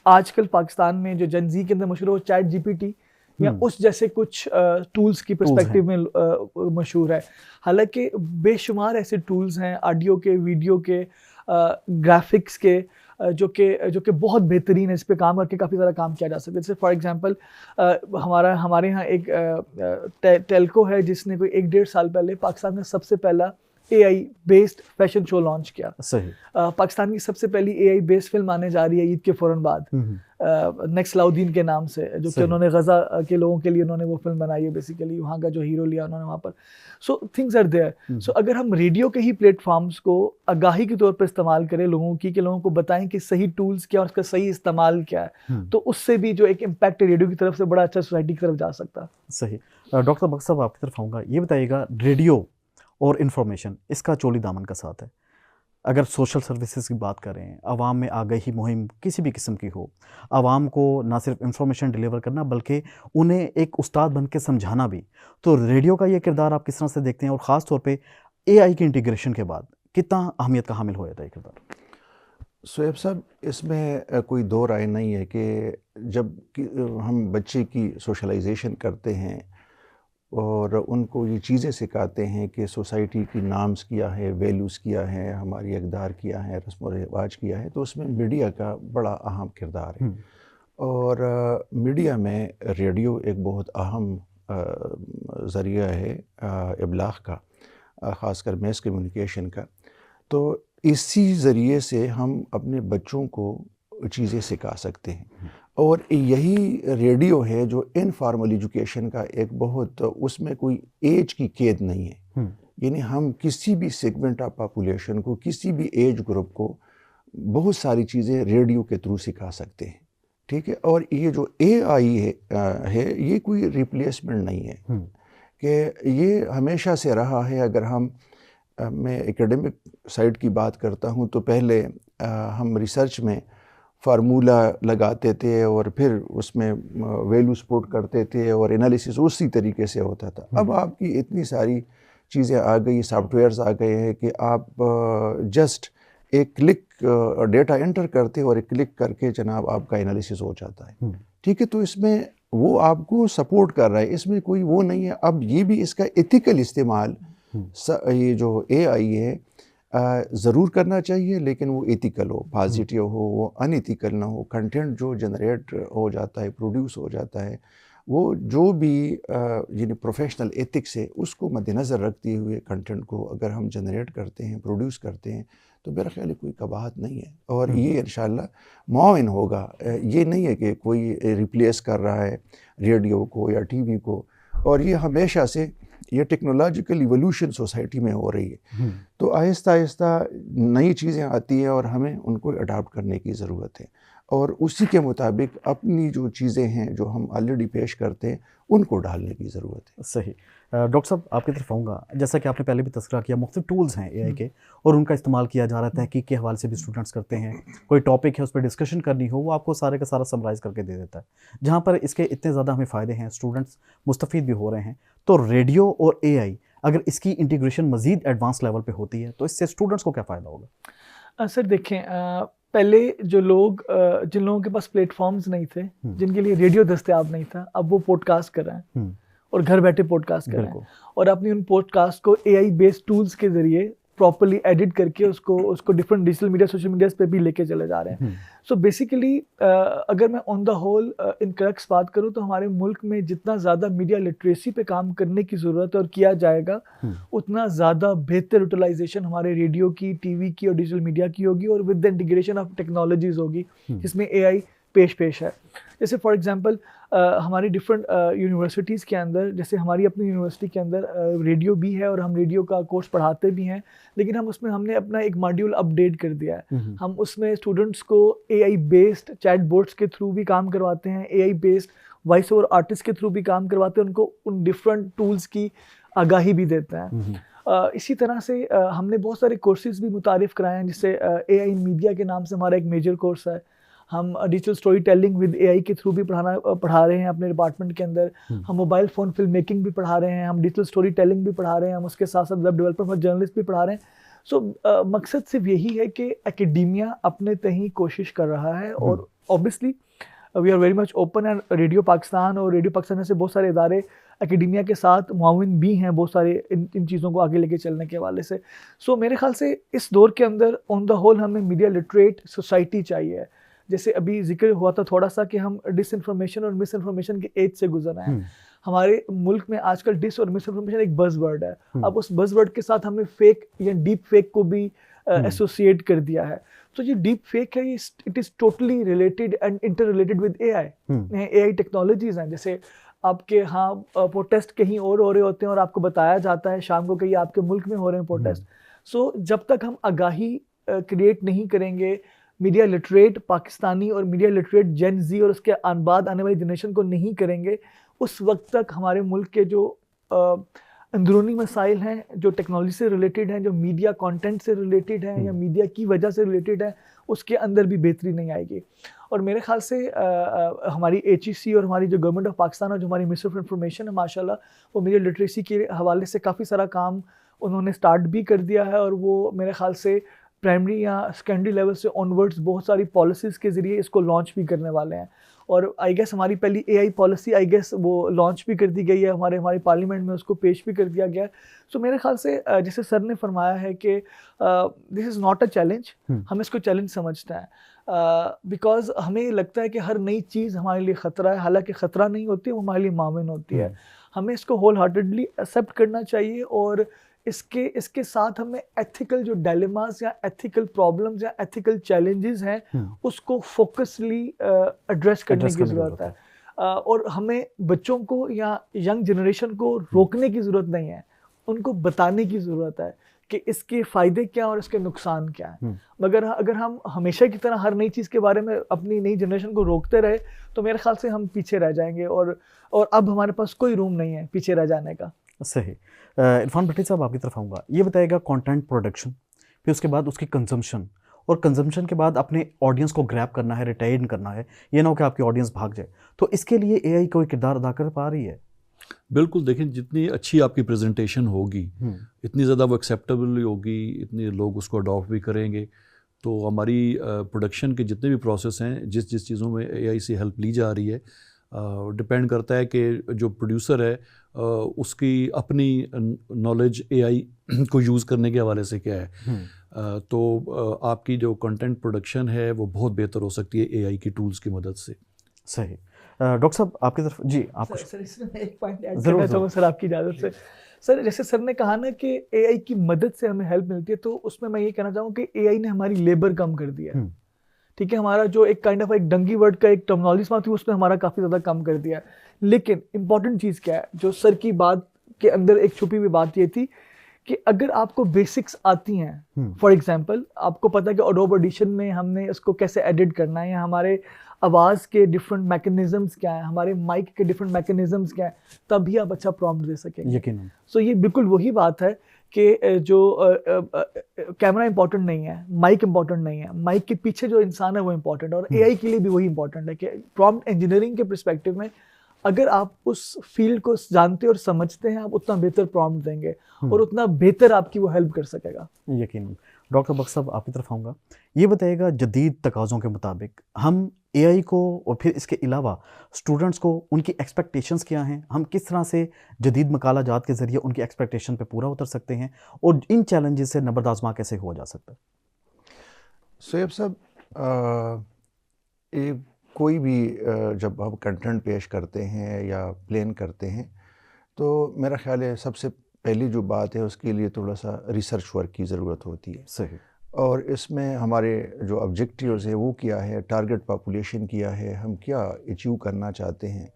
आजकल पाकिस्तान में जो जेन ज़ी के अंदर मशहूर है, चैट GPT या उस जैसे कुछ टूल्स की पर्सपेक्टिव में मशहूर है। हालांकि बेशुमार ऐसे टूल्स हैं, ऑडियो के, वीडियो के, ग्राफिक्स के, जो कि बहुत बेहतरीन है, इस पे काम करके काफ़ी ज़्यादा काम किया जा सकता है। जैसे फॉर एग्जांपल हमारे यहाँ एक टेल्को है जिसने कोई 1-1.5 साल पहले पाकिस्तान में सबसे पहला AI based fashion show launch किया। सही। पाकिस्तान की सबसे पहली AI बेस्ड फिल्म आने जा रही है ईद के फ़ौरन बाद, नेक्स्ट लाउद्दीन के नाम से, जो कि उन्होंने गज़ा के लोगों के लिए उन्होंने वो फिल्म बनाई है। बेसिकली वहाँ का जो हीरो लिया उन्होंने वहाँ पर। So things are there. So अगर हम रेडियो के ही प्लेटफॉर्म्स को आगाही के तौर पर इस्तेमाल करें लोगों को बताएं कि सही टूल्स क्या और उसका सही इस्तेमाल क्या है, तो उससे भी जो एक इम्पैक्ट रेडियो की तरफ से बड़ा अच्छा सोसाइटी की तरफ जा सकता है। सही। डॉक्टर बख्श साहब, आपकी तरफ आऊँगा। ये बताइएगा, रेडियो और इन्फॉर्मेशन, इसका चोली दामन का साथ है। अगर सोशल सर्विसेज की बात करें, आवाम में आगाही मुहिम किसी भी किस्म की हो, आवाम को ना सिर्फ इन्फॉर्मेशन डिलीवर करना बल्कि उन्हें एक उस्ताद बन के समझाना भी, तो रेडियो का ये किरदार आप किस तरह से देखते हैं, और ख़ास तौर पे AI के इंटीग्रेशन के बाद कितना अहमियत का हामिल हो जाता है किरदार? सोएब साहब, इसमें कोई दो राय नहीं है कि जब हम बच्चे की सोशलाइजेशन करते हैं और उनको ये चीज़ें सिखाते हैं कि सोसाइटी की नाम्स क्या है, वैल्यूज़ क्या है, हमारी अक़दार क्या है, रस्म व रिवाज क्या है, तो उसमें मीडिया का बड़ा अहम किरदार है। और मीडिया में रेडियो एक बहुत अहम ज़रिया है इब्लाग़ का, ख़ासकर मैस कम्युनिकेशन का। तो इसी ज़रिए से हम अपने बच्चों को चीज़ें सिखा सकते हैं। और यही रेडियो है जो इनफॉर्मल एजुकेशन का एक बहुत, उसमें कोई एज की कैद नहीं है। यानी हम किसी भी सेगमेंट ऑफ पॉपुलेशन को, किसी भी एज ग्रुप को बहुत सारी चीज़ें रेडियो के थ्रू सिखा सकते हैं। ठीक है। और ये जो AI है ये कोई रिप्लेसमेंट नहीं है, कि ये हमेशा से रहा है। अगर मैं एकेडमिक साइड की बात करता हूँ तो पहले हम रिसर्च में फार्मूला लगाते थे और फिर उसमें वैल्यूज पुट करते थे और एनालिसिस उसी तरीके से होता था। अब आपकी इतनी सारी चीज़ें आ गई, सॉफ्टवेयर्स आ गए हैं कि आप जस्ट एक क्लिक डेटा एंटर करते और एक क्लिक करके जनाब आपका एनालिसिस हो जाता है। ठीक है। तो इसमें वो आपको सपोर्ट कर रहा है, इसमें कोई वो नहीं है। अब ये भी इसका एथिकल इस्तेमाल ये जो AI है ज़रूर करना चाहिए, लेकिन वो एथिकल हो, पॉजिटिव हो, वो अनएथिकल ना हो। कंटेंट जो जनरेट हो जाता है, प्रोड्यूस हो जाता है, वो जो भी यानी प्रोफेशनल एथिक्स है उसको मद्देनज़र रखते हुए कंटेंट को अगर हम जनरेट करते हैं, प्रोड्यूस करते हैं, तो मेरा ख्याल है कोई कबाहत नहीं है। और ये इंशाल्लाह मुआविन होगा। ये नहीं है कि कोई रिप्लेस कर रहा है रेडियो को या TV को। और ये हमेशा से ये टेक्नोलॉजिकल इवोल्यूशन सोसाइटी में हो रही है। तो आहिस्ता आहिस्ता नई चीज़ें आती हैं और हमें उनको अडॉप्ट करने की ज़रूरत है। और उसी के मुताबिक अपनी जो चीज़ें हैं जो हम ऑलरेडी पेश करते हैं उनको डालने की ज़रूरत है। सही। डॉक्टर साहब आपकी तरफ आऊँगा, जैसा कि आपने पहले भी तज़किरा किया, मुख्तलिफ टूल्स हैं एआई के और उनका इस्तेमाल किया जा रहा है, तहकीक के हवाले से भी स्टूडेंट्स करते हैं। कोई टॉपिक है उस पर डिस्कशन करनी हो, वो आपको सारे का सारा समराइज़ करके दे देता है। जहाँ पर इसके इतने ज़्यादा हमें फ़ायदे हैं, स्टूडेंट्स मुस्तफ़ीद भी हो रहे हैं, तो रेडियो और एआई अगर इसकी इंटीग्रेशन मज़ीद एडवांस लेवल पे होती है तो इससे स्टूडेंट्स को क्या फ़ायदा होगा? सर देखें, पहले जो लोग जिन लोगों के पास प्लेटफॉर्म्स नहीं थे, जिनके लिए रेडियो दस्तयाब नहीं था, अब वो पॉडकास्ट कर रहे हैं और घर बैठे पॉडकास्ट कर रहे हैं और अपनी उन पॉडकास्ट को एआई बेस्ड टूल्स के ज़रिए प्रॉपर्ली एडिट करके उसको different digital media, social media पे भी लेके चले जा रहे हैं। सो बेसिकली अगर मैं on the whole in crux बात करूं तो हमारे मुल्क में जितना ज़्यादा मीडिया लिटरेसी पे काम करने की ज़रूरत है और किया जाएगा, उतना ज़्यादा बेहतर यूटिलाइजेशन हमारे रेडियो की, टीवी की और डिजिटल मीडिया की होगी और with the integration of technologies होगी जिसमें एआई पेश है। जैसे फॉर एग्जांपल हमारी डिफरेंट यूनिवर्सिटीज़ के अंदर, जैसे हमारी अपनी यूनिवर्सिटी के अंदर रेडियो भी है और हम रेडियो का कोर्स पढ़ाते भी हैं, लेकिन हमने अपना एक मॉड्यूल अपडेट कर दिया है। हम उसमें स्टूडेंट्स को एआई बेस्ड चैट बोट्स के थ्रू भी काम करवाते हैं, AI based voice over artist के थ्रू भी काम करवाते हैं, उनको उन डिफरेंट टूल्स की आगाही भी देते हैं। इसी तरह से हमने बहुत सारे कोर्सेज भी मुतारिफ कराए हैं, जिससे एआई इन मीडिया के नाम से हमारा एक मेजर कोर्स है। हम digital story telling with AI के थ्रू भी पढ़ा रहे हैं अपने डिपार्टमेंट के अंदर। हम मोबाइल फ़ोन फिल्म मेकिंग भी पढ़ा रहे हैं, हम डिजिटल स्टोरी टेलिंग भी पढ़ा रहे हैं, हम उसके साथ साथ वेब डेवलपर और जर्नलिस्ट भी पढ़ा रहे हैं। सो मकसद सिर्फ यही है कि एकेडेमिया अपने तहीं कोशिश कर रहा है और obviously we are very much open and radio Pakistan और रेडियो पाकिस्तान से बहुत सारे इदारे एकेडेमिया के साथ मुआविन भी हैं बहुत सारे इन चीज़ों को आगे लेके चलने के हवाले से। सो मेरे ख्याल से इस दौर के अंदर ऑन द होल हमें मीडिया लिटरेट सोसाइटी चाहिए। जैसे अभी जिक्र हुआ था थोड़ा सा कि हम डिसइंफॉर्मेशन और मिस इन्फॉर्मेशन के एज से गुजर रहे हैं। हमारे मुल्क में आजकल डिस और मिस इन्फॉर्मेशन एक बज़वर्ड है। अब उस बज़वर्ड के साथ हमने फेक या डीप फेक को भी एसोसिएट कर दिया है। तो ये डीप फेक है, it is totally related and inter related with AI technologies हैं। जैसे आपके यहाँ प्रोटेस्ट कहीं और हो रहे होते हैं और आपको बताया जाता है शाम को कि ये आपके मुल्क में हो रहे हैं प्रोटेस्ट। सो जब तक हम आगाही क्रिएट नहीं करेंगे, मीडिया लिटरेट पाकिस्तानी और मीडिया लिटरेट जेन जी और उसके बाद आने वाली जनरेशन को नहीं करेंगे, उस वक्त तक हमारे मुल्क के जो अंदरूनी मसाइल हैं, जो टेक्नोलॉजी से रिलेटेड हैं, जो मीडिया कंटेंट से रिलेटेड हैं या मीडिया की वजह से रिलेटेड है, उसके अंदर भी बेहतरी नहीं आएगी। और मेरे ख्याल से हमारी HEC और हमारी जो गवर्नमेंट ऑफ पाकिस्तान और जो हमारी मिनिस्टर ऑफ इंफॉर्मेशन है माशाल्लाह, वो मीडिया लिटरेसी के हवाले से काफ़ी सारा काम उन्होंने स्टार्ट भी कर दिया है और वो मेरे ख्याल से प्राइमरी या सेकेंडरी लेवल से ऑनवर्ड्स बहुत सारी पॉलिसीज़ के ज़रिए इसको लॉन्च भी करने वाले हैं। और आई गेस हमारी पहली एआई पॉलिसी आई गेस वो लॉन्च भी कर दी गई है, हमारे पार्लियामेंट में उसको पेश भी कर दिया गया है। सो मेरे ख्याल से जैसे सर ने फरमाया है कि this is not a challenge, हम इसको चैलेंज समझते हैं बिकॉज हमें लगता है कि हर नई चीज़ हमारे लिए ख़तरा है, हालांकि ख़तरा नहीं होती, वो हमारे लिए माविन होती है। हमें इसको होल हार्टेडली एक्सेप्ट करना चाहिए और इसके साथ हमें एथिकल जो डायलेमास या एथिकल प्रॉब्लम्स या एथिकल चैलेंजेस हैं उसको फोकसली एड्रेस करने की ज़रूरत है। और हमें बच्चों को या यंग जनरेशन को रोकने की ज़रूरत नहीं है, उनको बताने की ज़रूरत है कि इसके फ़ायदे क्या और इसके नुकसान क्या हैं। मगर अगर हम हमेशा की तरह हर नई चीज़ के बारे में अपनी नई जनरेशन को रोकते रहे तो मेरे ख्याल से हम पीछे रह जाएंगे और अब हमारे पास कोई रूम नहीं है पीछे रह जाने का। सही। इरफान भट्टी साहब आपकी तरफ आऊँगा, ये बताइएगा कंटेंट प्रोडक्शन, फिर उसके बाद उसकी कंजम्पशन, और कंजम्पशन के बाद अपने ऑडियंस को ग्रैब करना है, रिटेन करना है, ये ना हो कि आपकी ऑडियंस भाग जाए, तो इसके लिए एआई कोई किरदार अदा कर पा रही है? बिल्कुल, देखें जितनी अच्छी आपकी प्रेजेंटेशन होगी इतनी ज़्यादा वो एक्सेप्टेबल होगी, इतने लोग उसको अडॉप्ट भी करेंगे। तो हमारी प्रोडक्शन के जितने भी प्रोसेस हैं, जिस चीज़ों में एआई से हेल्प ली जा रही है, डिपेंड करता है कि जो प्रोड्यूसर है उसकी अपनी नॉलेज एआई को यूज़ करने के हवाले से क्या है। तो आपकी जो कंटेंट प्रोडक्शन है वो बहुत बेहतर हो सकती है एआई की टूल्स की मदद से। सही। डॉक्टर साहब आपकी तरफ जी, आप सर इसमें एक पॉइंट ऐड करना चाहूँगा सर आपकी इजाज़त से। सर जैसे सर ने कहा ना कि एआई की मदद से हमें हेल्प मिलती है, तो उसमें मैं ये कहना चाहूँगा कि एआई ने हमारी लेबर कम कर दिया है। ठीक है, हमारा जो एक काइंड ऑफ एक डंगी वर्ड का एक टर्मिनोलॉजी थी उसमें हमारा काफ़ी ज़्यादा कम कर दिया है। लेकिन इंपॉर्टेंट चीज़ क्या है, जो सर की बात के अंदर एक छुपी हुई बात ये थी कि अगर आपको बेसिक्स आती हैं, फॉर एग्जांपल आपको पता है कि एडोब ऑडिशन में हमने उसको कैसे एडिट करना है, या हमारे आवाज़ के डिफरेंट मैकेनिज्म्स क्या हैं, हमारे माइक के डिफरेंट मैकेनिज्म्स क्या हैं, तभी आप अच्छा प्रॉम्प्ट दे सकेंगे। यकीनन। सो ये बिल्कुल वही बात है कि जो कैमरा इंपॉर्टेंट नहीं है, माइक इंपॉर्टेंट नहीं है, माइक के पीछे जो इंसान है वो इंपॉर्टेंट है, और एआई के लिए भी वही इंपॉर्टेंट है कि प्रॉम्प्ट इंजीनियरिंग के पर्सपेक्टिव में अगर आप उस फील्ड को जानते और समझते हैं, आप उतना बेहतर प्रॉम्प्ट देंगे और उतना बेहतर आपकी वो हेल्प कर सकेगा। यकीनन। डॉक्टर बख्श साहब, आपकी तरफ आऊँगा। ये बताइएगा, जदीद तकाज़ों के मुताबिक हम एआई को और फिर इसके अलावा स्टूडेंट्स को उनकी एक्सपेक्टेशंस क्या हैं, हम किस तरह से जदीद मकाला जात के ज़रिए उनकी एक्सपेक्टेशन पे पूरा उतर सकते हैं, और इन चैलेंजेस से नबर्द आज़मा कैसे हुआ जा सकता है? सोएब साहब, कोई भी जब हम कंटेंट पेश करते हैं या प्लान करते हैं, तो मेरा ख्याल है सबसे पहली जो बात है उसके लिए थोड़ा सा रिसर्च वर्क की ज़रूरत होती है। सही। और इसमें हमारे जो ऑब्जेक्टिव्स है वो क्या है, टारगेट पॉपुलेशन क्या है, हम क्या अचीव करना चाहते हैं,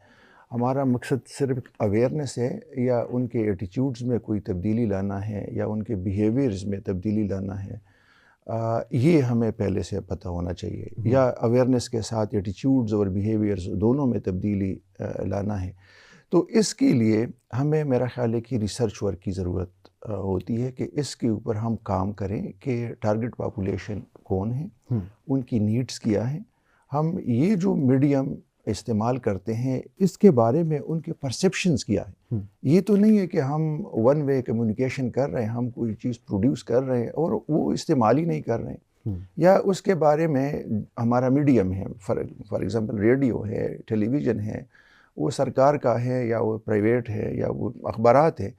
हमारा मकसद सिर्फ अवेयरनेस है या उनके एटीट्यूड्स में कोई तब्दीली लाना है या उनके बिहेवियर्स में तब्दीली लाना है, ये हमें पहले से पता होना चाहिए। या अवेयरनेस के साथ एटीट्यूड्स और बिहेवियर्स दोनों में तब्दीली लाना है। तो इसके लिए हमें मेरा ख्याल है कि रिसर्च वर्क की ज़रूरत होती है कि इसके ऊपर हम काम करें कि टारगेट पॉपुलेशन कौन है, उनकी नीड्स क्या है, हम ये जो मीडियम इस्तेमाल करते हैं इसके बारे में उनके परसेप्शंस क्या है। ये तो नहीं है कि हम वन वे कम्युनिकेशन कर रहे हैं, हम कोई चीज़ प्रोड्यूस कर रहे हैं और वो इस्तेमाल ही नहीं कर रहे हैं, या उसके बारे में हमारा मीडियम है, फॉर एग्ज़ाम्पल रेडियो है, टेलीविज़न है, वो सरकार का है या वो प्राइवेट है या वो अखबारात है,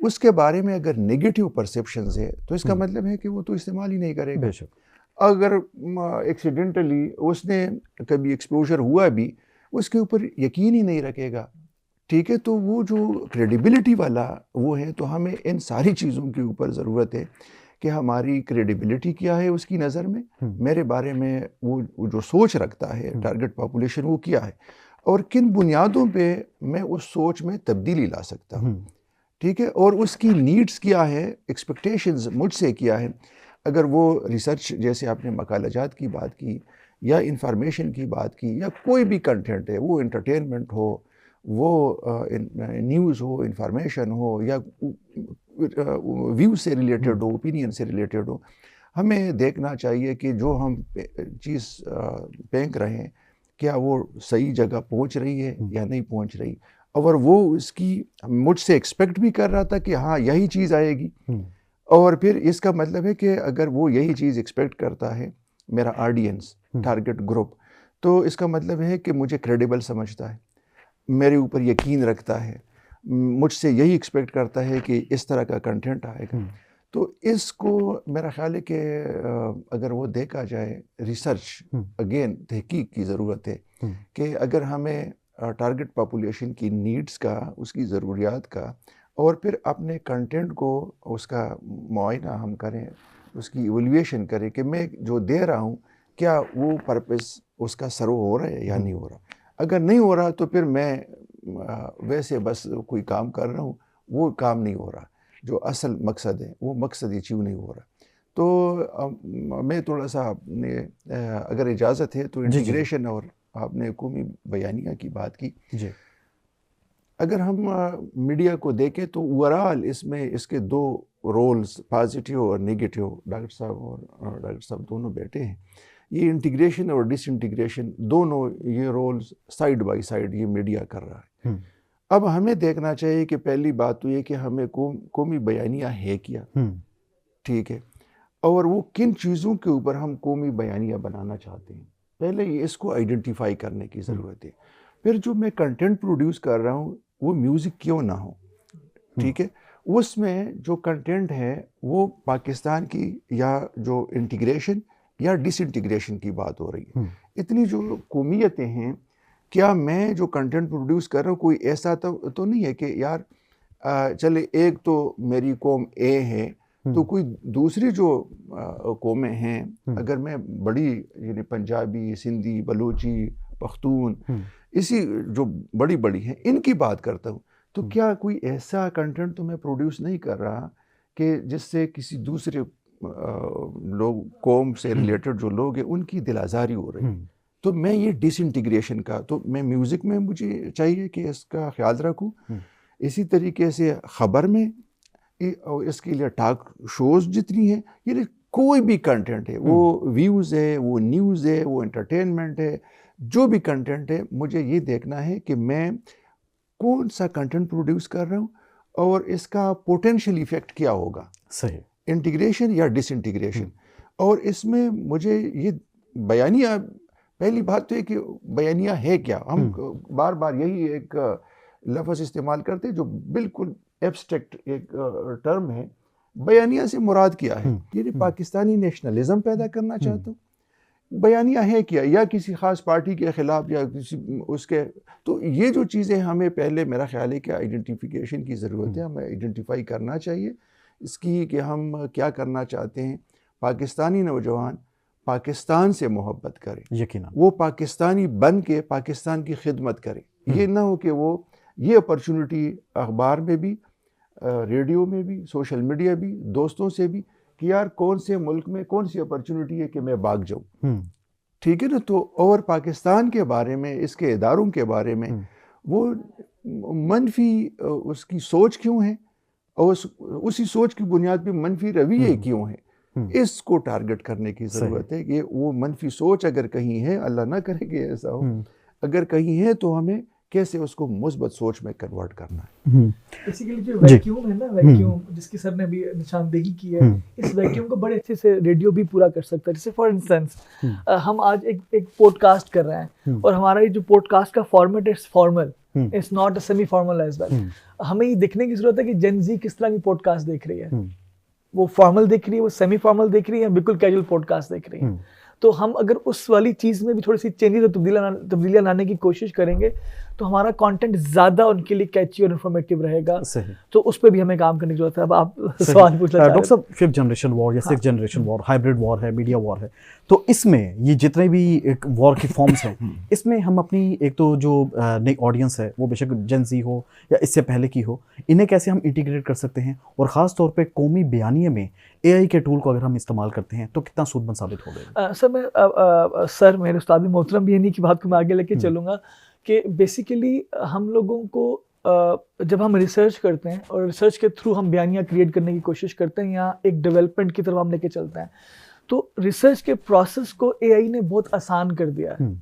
उसके बारे में अगर नेगेटिव परसेप्शंस है तो इसका मतलब है कि वो तो इस्तेमाल ही नहीं करेगा। बेशक। अगर एक्सीडेंटली उसने कभी एक्सपोजर हुआ भी, उसके ऊपर यकीन ही नहीं रखेगा, ठीक है, तो वो जो क्रेडिबिलिटी वाला वो है, तो हमें इन सारी चीज़ों के ऊपर ज़रूरत है कि हमारी क्रेडिबिलिटी क्या है उसकी नज़र में, मेरे बारे में वो जो सोच रखता है टारगेट पॉपुलेशन वो क्या है, और किन बुनियादों पे मैं उस सोच में तब्दीली ला सकता हूँ, ठीक है, और उसकी नीड्स क्या है, एक्सपेक्टेशंस मुझसे क्या है। अगर वो रिसर्च, जैसे आपने मकालाजात की बात की या इंफॉर्मेशन की बात की, या कोई भी कंटेंट है, वो एंटरटेनमेंट हो, वो न्यूज़ हो, इंफॉर्मेशन हो, या व्यू से रिलेटेड हो, ओपिनियन से रिलेटेड हो, हमें देखना चाहिए कि जो हम चीज़ फेंक रहे हैं क्या वो सही जगह पहुंच रही है या नहीं पहुंच रही। और वो उसकी मुझसे एक्सपेक्ट भी कर रहा था कि हाँ यही चीज़ आएगी, और फिर इसका मतलब है कि अगर वो यही चीज़ एक्सपेक्ट करता है मेरा ऑडियंस, टारगेट ग्रुप, तो इसका मतलब है कि मुझे क्रेडिबल समझता है, मेरे ऊपर यकीन रखता है, मुझसे यही एक्सपेक्ट करता है कि इस तरह का कंटेंट आएगा। तो इसको मेरा ख्याल है कि अगर वो देखा जाए, रिसर्च अगेन तहकीक की ज़रूरत है कि अगर हमें टारगेट पॉपुलेशन की नीड्स का, उसकी ज़रूरियात का, और फिर अपने कंटेंट को उसका मुआयना हम करें, उसकी इवैल्यूएशन करें कि मैं जो दे रहा हूँ क्या वो पर्पस उसका सर्व हो रहा है या नहीं हो रहा। अगर नहीं हो रहा तो फिर मैं वैसे बस कोई काम कर रहा हूँ, वो काम नहीं हो रहा, जो असल मकसद है वो मकसद अचीव नहीं हो रहा। तो मैं थोड़ा सा अगर इजाज़त है तो इंटीग्रेशन, और आपने कौमी बयानिया की बात की जी। अगर हम मीडिया को देखें तो ओवरऑल इसमें इसके दो रोल्स, पॉजिटिव और नेगेटिव, डॉक्टर साहब दोनों बैठे हैं, ये इंटीग्रेशन और डिसइंटीग्रेशन दोनों ये रोल्स साइड बाय साइड ये मीडिया कर रहा है। अब हमें देखना चाहिए कि पहली बात तो ये कि हमें कौमी बयानिया है क्या, ठीक है, और वो किन चीज़ों के ऊपर हम कौमी बयानिया बनाना चाहते हैं, पहले ये इसको आइडेंटिफाई करने की ज़रूरत है। फिर जो मैं कंटेंट प्रोड्यूस कर रहा हूँ वो म्यूज़िक क्यों ना हो, ठीक है, उसमें जो कंटेंट है वो पाकिस्तान की या जो इंटीग्रेशन या डिसइंटीग्रेशन की बात हो रही है। इतनी जो कौमियतें हैं, क्या मैं जो कंटेंट प्रोड्यूस कर रहा हूँ कोई ऐसा तो नहीं है कि यार चले एक तो मेरी कौम ए है तो कोई दूसरी जो कौमें हैं, अगर मैं बड़ी यानी पंजाबी, सिंधी, बलूची, पख्तून, इसी जो बड़ी बड़ी हैं इनकी बात करता हूँ, तो क्या कोई ऐसा कंटेंट तो मैं प्रोड्यूस नहीं कर रहा कि जिससे किसी दूसरे लोग कौम से रिलेटेड जो लोग हैं उनकी दिल आज़ारी हो रही है। तो मैं ये डिसइंटीग्रेशन का, तो मैं म्यूज़िक में मुझे चाहिए कि इसका ख्याल रखूँ। इसी तरीके से ख़बर में और इसके लिए टॉक शोज़ जितनी हैं, ये कोई भी कंटेंट है, वो व्यूज़ है, वो न्यूज़ है, वो एंटरटेनमेंट है, जो भी कंटेंट है, मुझे ये देखना है कि मैं कौन सा कंटेंट प्रोड्यूस कर रहा हूँ और इसका पोटेंशियल इफ़ेक्ट क्या होगा, सही, इंटीग्रेशन या डिसइंटीग्रेशन। और इसमें मुझे ये बयानिया, पहली बात तो है कि बयानिया है क्या। हम बार बार यही एक लफ्ज़ इस्तेमाल करते हैं जो बिल्कुल एब्स्ट्रैक्ट एक टर्म है। बयानिया से मुराद क्या है? ये पाकिस्तानी नेशनलिज्म पैदा करना चाहता हूँ। बयानिया है क्या, या किसी ख़ास पार्टी के ख़िलाफ़ या किसी उसके। तो ये जो चीज़ें हमें पहले, मेरा ख्याल है कि आइडेंटिफिकेशन की ज़रूरत है। हमें आइडेंटिफाई करना चाहिए इसकी कि हम क्या करना चाहते हैं। पाकिस्तानी नौजवान पाकिस्तान से मोहब्बत करें, यकीनन वो पाकिस्तानी बन के पाकिस्तान की खिदमत करें। ये ना हो कि वो ये अपॉर्चुनिटी अखबार में भी, रेडियो में भी, सोशल मीडिया भी, दोस्तों से भी, कि यार कौन से मुल्क में कौन सी अपॉर्चुनिटी है कि मैं भाग जाऊँ। ठीक है ना। तो और पाकिस्तान के बारे में, इसके इदारों के बारे में वो मनफी उसकी सोच क्यों है और उसी सोच की बुनियाद पे मनफी रवैये क्यों है, इसको टारगेट करने की ज़रूरत है। कि वो मनफी सोच अगर कहीं है, अल्लाह ना करे कि ऐसा हो, अगर कहीं है तो हमें कैसे उसको मुस्बत सोच में कन्वर्ट करना है। बेसिकली जो वैक्यूम है ना, वैक्यूम जिसकी सर ने भी निशानदेही की है, इस वैक्यूम को बड़े अच्छे से रेडियो भी पूरा कर सकता है। जैसे फॉर इंस्टेंस हम आज एक पॉडकास्ट कर रहे हैं और हमारा ये जो पॉडकास्ट का format is formal, it's not a semi formal as well. हमें ये देखने की जरूरत है कि जेन जी किस तरह की पॉडकास्ट देख रही है। वो फॉर्मल देख रही है, वो सेमी फॉर्मल देख रही है, बिल्कुल कैजुअल पॉडकास्ट देख रही है। तो हम अगर उस वाली चीज़ में भी थोड़ी सी चेंजेस और तब्दीलियाँ लाने की कोशिश करेंगे तो हमारा कंटेंट ज़्यादा उनके लिए कैची और इन्फॉर्मेटिव रहेगा। तो उस पर भी हमें काम करने की जरूरत है। अब आप सवाल पूछना चाह रहे हैं। डॉक्टर साहब, 5th जनरेशन वॉर या 6th generation war, hybrid war है, मीडिया वॉर है, तो इसमें ये जितने भी एक वॉर के फॉर्म्स हैं, इसमें हम अपनी एक तो जो नई ऑडियंस है, वो बेशक जेन ज़ी हो या इससे पहले की हो, इन्हें कैसे हम इंटीग्रेट कर सकते हैं, और ख़ास तौर पे कौमी बयानिए में AI के टूल को अगर हम इस्तेमाल करते हैं तो कितना सूदमंद साबित होगा? सर मेरे उस्ताद मोहतरम भी इन्हीं की बात को मैं आगे लेके चलूँगा कि बेसिकली हम लोगों को जब हम रिसर्च करते हैं और रिसर्च के थ्रू हम बयानियाँ क्रिएट करने की कोशिश करते हैं या एक डेवलपमेंट की तरफ हम लेके चलते हैं, तो रिसर्च के प्रोसेस को AI ने बहुत आसान कर दिया है।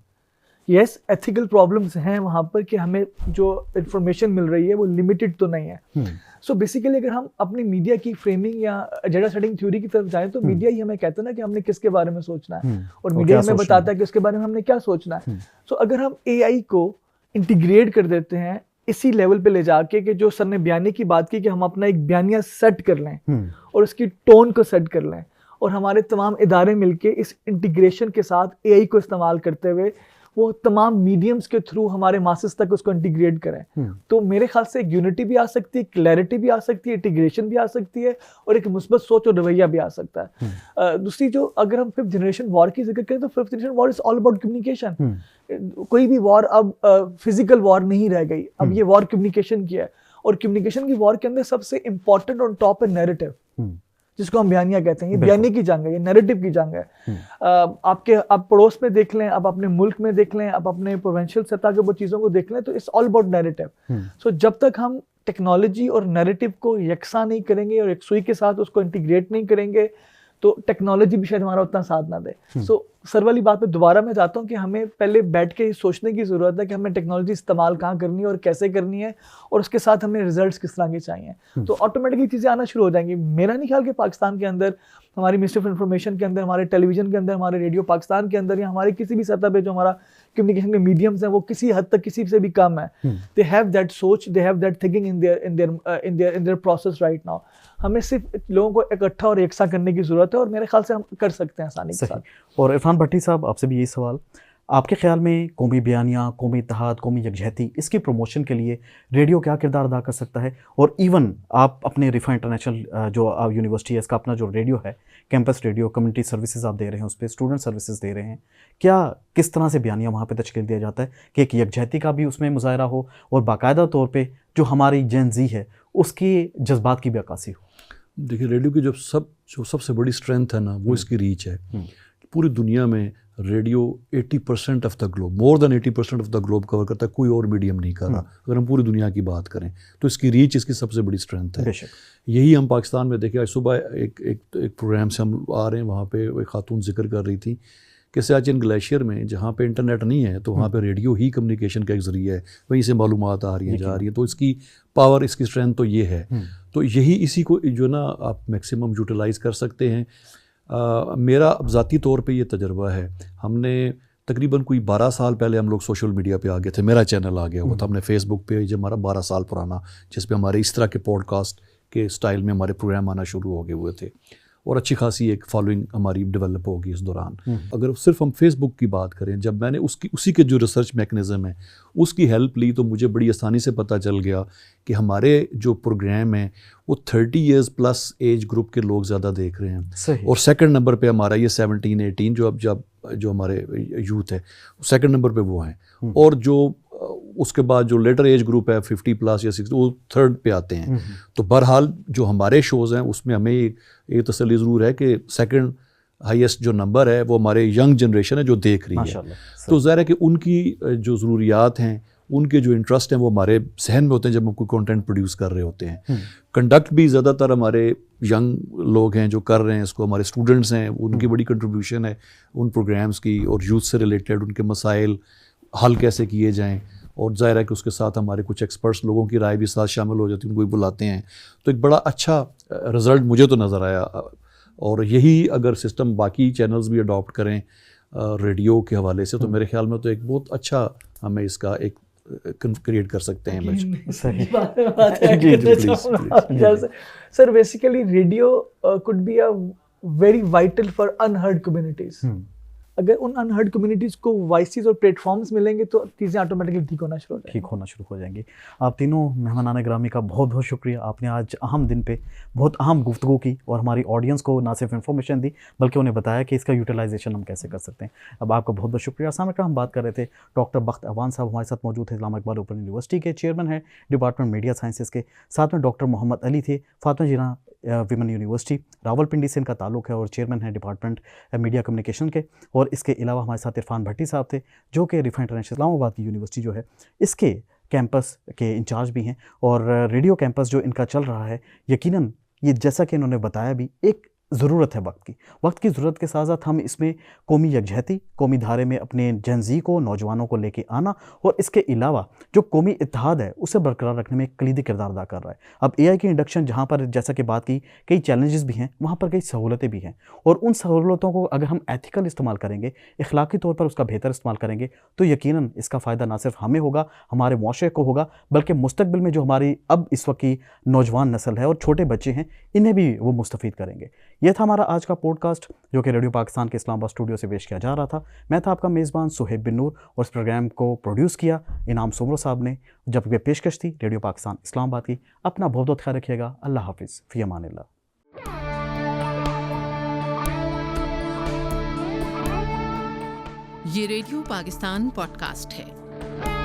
यस, एथिकल प्रॉब्लम्स हैं वहाँ पर कि हमें जो इन्फॉर्मेशन मिल रही है वो लिमिटेड तो नहीं है। सो बेसिकली अगर हम अपनी मीडिया की फ्रेमिंग या एजेंडा सेटिंग थ्योरी की तरफ जाएं तो मीडिया ही हमें कहता है ना कि हमने किसके बारे में सोचना है, और मीडिया हमें बताता है कि उसके बारे में हमने क्या सोचना है। सो अगर हम AI को इंटीग्रेट कर देते हैं इसी लेवल पे ले जाके कि जो सर ने बयानी की बात की कि हम अपना एक बयानिया सेट कर लें और उसकी टोन को सेट कर लें, और हमारे तमाम इदारे मिलके इस इंटीग्रेशन के साथ AI को इस्तेमाल करते हुए वो तमाम मीडियम्स के थ्रू हमारे मासेस तक उसको इंटीग्रेट करें, तो मेरे ख्याल से एक यूनिटी भी आ सकती है, क्लैरिटी भी आ सकती है, इंटीग्रेशन भी आ सकती है, और एक मुस्बत सोच और रवैया भी आ सकता है। दूसरी जो अगर हम 5th जनरेशन वॉर की जिक्र करें तो 5th generation war is all about communication. कोई भी वॉर अब फिजिकल वॉर नहीं रह गई, अब ये वॉर कम्युनिकेशन की है, और कम्युनिकेशन की वॉर के अंदर सबसे इंपॉर्टेंट और टॉप है नैरेटिव, जिसको हम बयानिया कहते हैं। ये बयानी की जंग है, ये नैरेटिव की जंग है। आप पड़ोस में देख लें, आप अपने मुल्क में देख लें, आप अपने प्रोविंशियल सतह के ऊपर चीज़ों को देख लें, तो इट्स ऑल अबाउट नैरेटिव। सो जब तक हम टेक्नोलॉजी और नैरेटिव को यकसा नहीं करेंगे और एक सुई के साथ उसको इंटीग्रेट नहीं करेंगे तो टेक्नोलॉजी भी शायद हमारा उतना साथ ना दे। सो सर वाली बात पे दोबारा मैं चाहता हूँ कि हमें पहले बैठ के सोचने की ज़रूरत है कि हमें टेक्नोलॉजी इस्तेमाल कहाँ करनी है और कैसे करनी है, और उसके साथ हमें रिजल्ट्स किस तरह के चाहिए, तो ऑटोमेटिकली चीज़ें आना शुरू हो जाएंगी। मेरा नहीं ख्याल कि पाकिस्तान के अंदर, हमारी मिनिस्ट्री ऑफ इंफॉर्मेशन के अंदर, हमारे टेलीविजन के अंदर, हमारे रेडियो पाकिस्तान के अंदर, या हमारे किसी भी सतह पे जो हमारा कम्युनिकेशन के मीडियम्स हैं वो किसी हद तक किसी से भी कम है। दे हैव दैट सोच, they have that thinking in their process right now. हमें सिर्फ लोगों को इकट्ठा और एकसा करने की ज़रूरत है, और मेरे ख्याल से हम कर सकते हैं आसानी के साथ। और इरफान भट्टी साहब, आपसे भी यही सवाल, आपके ख्याल में कौमी बयानिया, कौमी इत्तेहाद, कौमी यकजहती, इसकी प्रमोशन के लिए रेडियो क्या किरदार अदा कर सकता है? और इवन आप अपने रिफा इंटरनेशनल जो यूनिवर्सिटी है, इसका अपना जो रेडियो है, कैंपस रेडियो, कम्युनिटी सर्विसेज आप दे रहे हैं, उस पर स्टूडेंट सर्विसेज दे रहे हैं, क्या किस तरह से बयानिया वहाँ पे तश्कील दिया जाता है कि एक यकजहती का भी उसमें मुजाहरा हो और बाकायदा तौर पे जो हमारी जेन ज़ी है उसके जज्बात की भी अक्कासी हो? देखिए, रेडियो की जो सबसे बड़ी स्ट्रेंथ है ना, वो इसकी रीच है। पूरी दुनिया में radio 80% of the globe, more than 80% of the globe cover करता है, कोई और मीडियम नहीं कर रहा। अगर हम पूरी दुनिया की बात करें तो इसकी रीच इसकी सबसे बड़ी स्ट्रेंथ है। यही हम पाकिस्तान में देखें। आज सुबह एक प्रोग्राम से हम आ रहे हैं, वहाँ पे एक खातून जिक्र कर रही थी कि सियाचिन ग्लेशियर में जहाँ पे इंटरनेट नहीं है तो वहाँ पे रेडियो ही कम्युनिकेशन का एक ज़रिया है, वहीं से मालूमात आ रही हैं, जा रही है। तो इसकी पावर, इसकी स्ट्रेंथ तो ये है। तो यही इसी को जो ना आप मैक्सिमम यूटिलाइज़ कर सकते हैं। मेरा अब ज़ाती तौर पे ये तजर्बा है, हमने तकरीबन कोई 12 साल पहले हम लोग सोशल मीडिया पे आ गए थे। मेरा चैनल आ गया हुआ था, हमने फेसबुक पे, जो हमारा 12 साल पुराना, जिस पे हमारे इस तरह के पॉडकास्ट के स्टाइल में हमारे प्रोग्राम आना शुरू हो गए हुए थे, और अच्छी खासी एक फॉलोइंग हमारी डेवलप होगी इस दौरान। अगर सिर्फ हम फेसबुक की बात करें, जब मैंने उसी के जो रिसर्च मैकेनिज़्म है उसकी हेल्प ली, तो मुझे बड़ी आसानी से पता चल गया कि हमारे जो प्रोग्राम हैं वो 30 इयर्स प्लस एज ग्रुप के लोग ज़्यादा देख रहे हैं। और सेकंड नंबर पे हमारा ये 17-18 जो हमारे यूथ है, सेकंड नंबर पे वो हैं। और जो उसके बाद जो लेटर एज ग्रुप है 50 प्लस या 60, वो थर्ड पे आते हैं। तो बहरहाल जो हमारे शोज़ हैं उसमें हमें ये तसल्ली ज़रूर है कि सेकंड हाईएस्ट जो नंबर है वो हमारे यंग जनरेशन है जो देख रही है। तो ज़ाहिर है कि उनकी जो ज़रूरियात हैं, उनके जो इंटरेस्ट हैं वो हमारे जहन में होते हैं जब हम कोई कंटेंट प्रोड्यूस कर रहे होते हैं। कंडक्ट भी ज़्यादातर हमारे यंग लोग हैं जो कर रहे हैं इसको, हमारे स्टूडेंट्स हैं, उनकी बड़ी कंट्रीब्यूशन है उन प्रोग्राम्स की, और यूथ से रिलेटेड उनके मसाइल हल कैसे किए जाएँ। और ज़ाहिर है कि उसके साथ हमारे कुछ एक्सपर्ट्स लोगों की राय भी साथ शामिल हो जाती है, उनको भी बुलाते हैं। तो एक बड़ा अच्छा रिज़ल्ट मुझे तो नज़र आया। और यही अगर सिस्टम बाकी चैनल्स भी अडॉप्ट करें रेडियो के हवाले से, तो मेरे ख्याल में तो एक बहुत अच्छा हमें इसका एक क्रिएट कर सकते हैं image. Sir, basically radio could be a very vital for unheard communities. अगर उन अनहर्ड कम्युनिटीज़ को वॉइसेस और प्लेटफॉर्म्स मिलेंगे तो चीज़ें ऑटोमेटिकली ठीक होना शुरू हो जाएंगी। आप तीनों मेहमानान ग्रामी का बहुत बहुत शुक्रिया। आपने आज अहम दिन पे बहुत अहम गुफ्तगू की और हमारी ऑडियंस को ना सिर्फ इन्फॉर्मेशन दी बल्कि उन्हें बताया कि इसका यूटिलाइजेशन हम कैसे कर सकते हैं। अब आपका बहुत बहुत शुक्रिया। सामने का हम बात कर रहे थे डॉक्टर बख्त अवान साहब हमारे साथ मौजूद थे, इस्लाम इकबाल ओपन यूनिवर्सिटी के चेयरमैन हैं डिपार्टमेंट मीडिया साइंसेज के। साथ में डॉक्टर मोहम्मद अली थे, फातिमा जिन्ना विमेन यूनिवर्सिटी रावलपिंडी से इनका ताल्लुक़ है और चेयरमैन है डिपार्टमेंट मीडिया कम्युनिकेशन के। और इसके अलावा हमारे साथ इरफान भट्टी साहब थे जो कि रिफा इंटरनेशनल इस्लामाबाद की यूनिवर्सिटी जो है इसके कैंपस के इंचार्ज भी हैं। और रेडियो कैंपस जो इनका चल रहा है, यकीनन ये जैसा कि इन्होंने बताया भी, एक ज़रूरत है वक्त की ज़रूरत के साथ साथ हम इसमें कौमी यकजहती, कौमी धारे में अपने जनजी को, नौजवानों को लेके आना, और इसके अलावा जो कौमी इत्तेहाद है उसे बरकरार रखने में एक कलीदी किरदार अदा कर रहा है। अब एआई की इंडक्शन जहाँ पर जैसा कि बात की कई चैलेंजेस भी हैं, वहाँ पर कई सहूलतें भी हैं। और उन सहूलतों को अगर हम एथिकल इस्तेमाल करेंगे, इखलाकी तौर पर उसका बेहतर इस्तेमाल करेंगे, तो यकीनन इसका फ़ायदा ना सिर्फ हमें होगा, हमारे मुआशरे को होगा, बल्कि मुस्तकबिल में जो हमारी अब इस वक्त की नौजवान नस्ल है और छोटे बच्चे हैं, इन्हें भी वो मुस्तफ़ीद करेंगे। यह था हमारा आज का पॉडकास्ट जो कि रेडियो पाकिस्तान के इस्लामाबाद स्टूडियो से पेश किया जा रहा था। मैं था आपका मेज़बान सुहेब बिन नूर और इस प्रोग्राम को प्रोड्यूस किया इनाम सुमरो साहब ने, जबकि पेशकश थी रेडियो पाकिस्तान इस्लामाबाद की। अपना बहुत बहुत ख्याल रखिएगा। अल्लाह हाफिज़, फ़ी अमानिल्लाह। ये रेडियो पाकिस्तान पॉडकास्ट है।